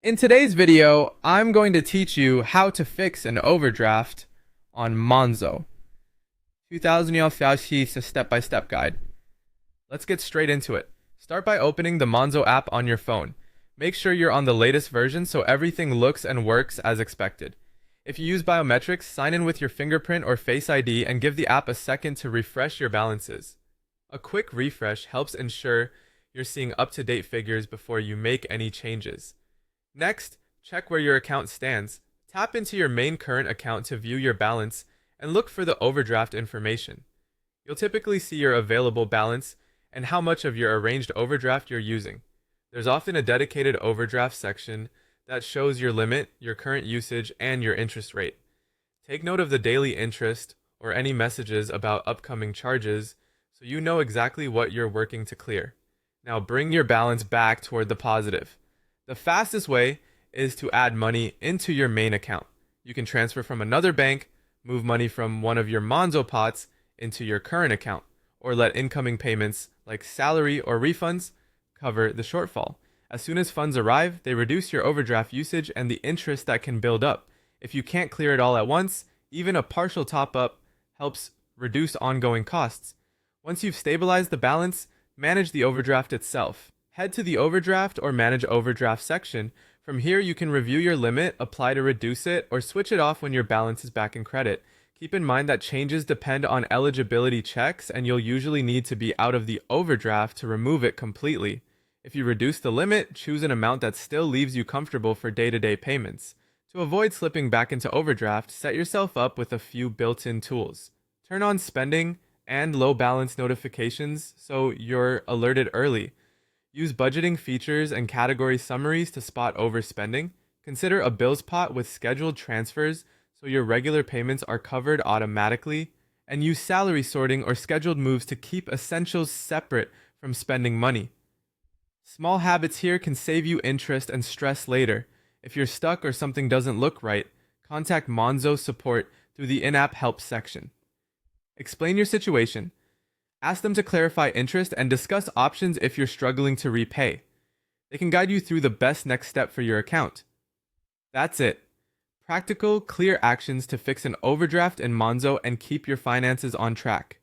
In today's video, I'm going to teach you how to fix an overdraft on Monzo. 2000 step-by-step guide. Let's get straight into it. Start by opening the Monzo app on your phone. Make sure you're on the latest version so everything looks and works as expected. If you use biometrics, sign in with your fingerprint or Face ID and give the app a second to refresh your balances. A quick refresh helps ensure you're seeing up-to-date figures before you make any changes. Next, check where your account stands. Tap into your main current account to view your balance and look for the overdraft information. You'll typically see your available balance and how much of your arranged overdraft you're using. There's often a dedicated overdraft section that shows your limit, your current usage, and your interest rate. Take note of the daily interest or any messages about upcoming charges so you know exactly what you're working to clear. Now bring your balance back toward the positive. The fastest way is to add money into your main account. You can transfer from another bank, move money from one of your Monzo pots into your current account, or let incoming payments like salary or refunds cover the shortfall. As soon as funds arrive, they reduce your overdraft usage and the interest that can build up. If you can't clear it all at once, even a partial top-up helps reduce ongoing costs. Once you've stabilized the balance, manage the overdraft itself. Head to the Overdraft or Manage Overdraft section. From here, you can review your limit, apply to reduce it, or switch it off when your balance is back in credit. Keep in mind that changes depend on eligibility checks, and you'll usually need to be out of the overdraft to remove it completely. If you reduce the limit, choose an amount that still leaves you comfortable for day-to-day payments. To avoid slipping back into overdraft, set yourself up with a few built-in tools. Turn on spending and low balance notifications so you're alerted early. Use budgeting features and category summaries to spot overspending. Consider a bills pot with scheduled transfers so your regular payments are covered automatically. And use salary sorting or scheduled moves to keep essentials separate from spending money. Small habits here can save you interest and stress later. If you're stuck or something doesn't look right, contact Monzo support through the in-app help section. Explain your situation. Ask them to clarify interest and discuss options if you're struggling to repay. They can guide you through the best next step for your account. That's it. Practical, clear actions to fix an overdraft in Monzo and keep your finances on track.